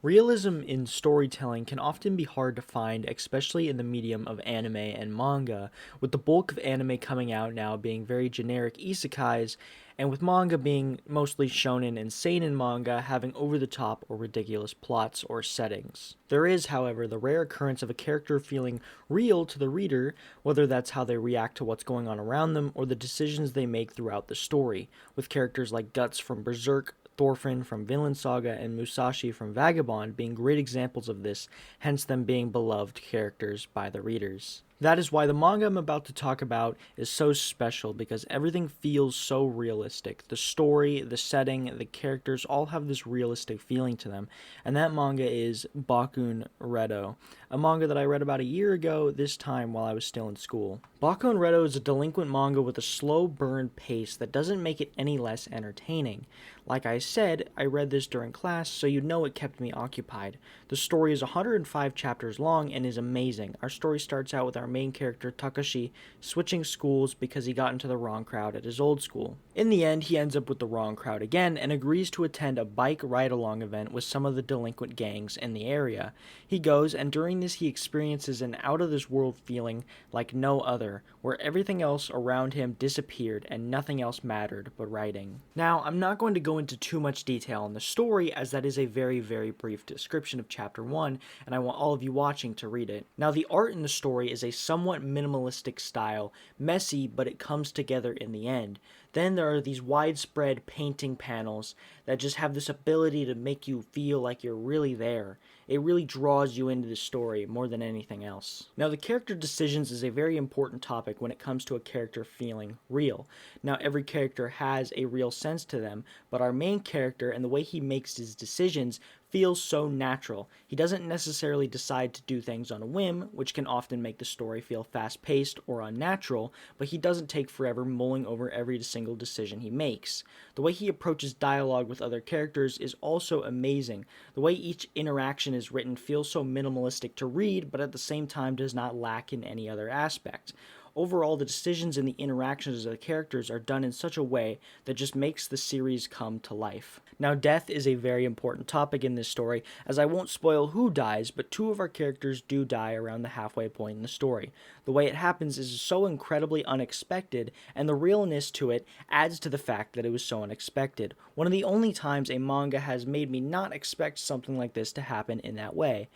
Realism in storytelling can often be hard to find, especially in the medium of anime and manga, with the bulk of anime coming out now being very generic isekais, and with manga being mostly shonen and seinen manga having over-the-top or ridiculous plots or settings. There is, however, the rare occurrence of a character feeling real to the reader, whether that's how they react to what's going on around them or the decisions they make throughout the story, with characters like Guts from Berserk, Thorfinn from Vinland Saga, and Musashi from Vagabond being great examples of this, hence them being beloved characters by the readers. That is why the manga I'm about to talk about is so special, because everything feels so realistic. The story, the setting, the characters all have this realistic feeling to them, and that manga is Bakun Redo, a manga that I read about a year ago, this time while I was still in school. Bakun Redo is a delinquent manga with a slow burn pace that doesn't make it any less entertaining. Like I said, I read this during class, so you know it kept me occupied. The story is 105 chapters long and is amazing. Our story starts out with our main character, Takashi, switching schools because he got into the wrong crowd at his old school. In the end, he ends up with the wrong crowd again and agrees to attend a bike ride-along event with some of the delinquent gangs in the area. He goes, and during this he experiences an out-of-this-world feeling like no other, where everything else around him disappeared and nothing else mattered but writing. Now, I'm not going to go into too much detail on the story, as that is a very, very brief description of Chapter 1, and I want all of you watching to read it. Now, the art in the story is a somewhat minimalistic style, messy, but it comes together in the end. Then there are these widespread painting panels that just have this ability to make you feel like you're really there. It really draws you into the story more than anything else. Now, the character decisions is a very important topic when it comes to a character feeling real. Now, every character has a real sense to them, but our main character and the way he makes his decisions feels so natural. He doesn't necessarily decide to do things on a whim, which can often make the story feel fast-paced or unnatural, but he doesn't take forever mulling over every single decision he makes. The way he approaches dialogue with other characters is also amazing. The way each interaction is written feels so minimalistic to read, but at the same time does not lack in any other aspect. Overall, the decisions and the interactions of the characters are done in such a way that just makes the series come to life. Now, death is a very important topic in this story, as I won't spoil who dies, but two of our characters do die around the halfway point in the story. The way it happens is so incredibly unexpected, and the realness to it adds to the fact that it was so unexpected. One of the only times a manga has made me not expect something like this to happen in that way.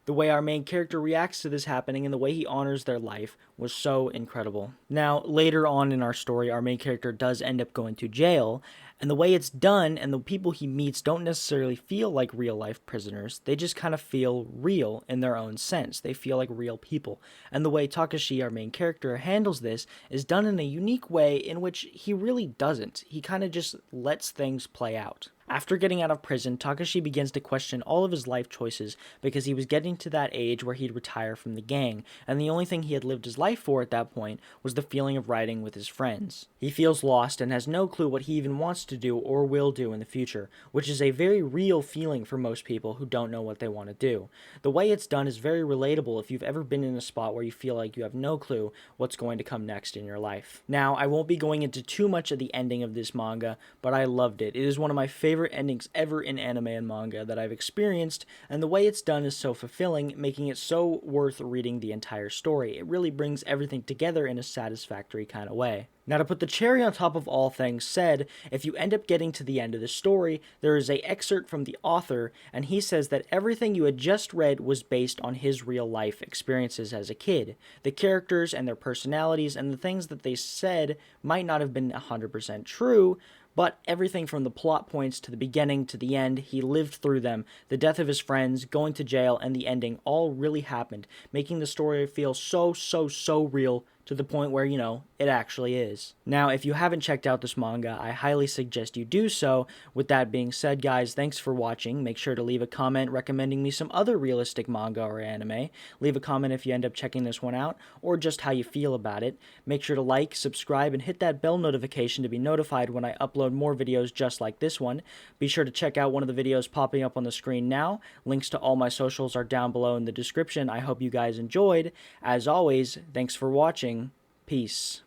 The way our main character reacts to this happening and the way he honors their life was so incredible. Now, later on in our story, our main character does end up going to jail, and the way it's done and the people he meets don't necessarily feel like real-life prisoners. They just kind of feel real in their own sense. They feel like real people. And the way Takashi, our main character, handles this is done in a unique way in which he really doesn't. He kind of just lets things play out. After getting out of prison, Takashi begins to question all of his life choices because he was getting to that age where he'd retire from the gang, and the only thing he had lived his life for at that point was the feeling of riding with his friends. He feels lost and has no clue what he even wants to do or will do in the future, which is a very real feeling for most people who don't know what they want to do. The way it's done is very relatable if you've ever been in a spot where you feel like you have no clue what's going to come next in your life. Now, I won't be going into too much of the ending of this manga, but I loved it. It is one of my favorite endings ever in anime and manga that I've experienced, and the way it's done is so fulfilling, making it so worth reading the entire story. It really brings everything together in a satisfactory kind of way. Now, to put the cherry on top of all things said, if you end up getting to the end of the story, there is an excerpt from the author, and he says that everything you had just read was based on his real-life experiences as a kid. The characters and their personalities and the things that they said might not have been 100% true, but everything from the plot points to the beginning to the end, he lived through them. The death of his friends, going to jail, and the ending all really happened, making the story feel so real to the point where, it actually is. Now, if you haven't checked out this manga, I highly suggest you do so. With that being said, guys, thanks for watching. Make sure to leave a comment recommending me some other realistic manga or anime. Leave a comment if you end up checking this one out, or just how you feel about it. Make sure to like, subscribe, and hit that bell notification to be notified when I upload more videos just like this one. Be sure to check out one of the videos popping up on the screen now. Links to all my socials are down below in the description. I hope you guys enjoyed. As always, thanks for watching. Peace.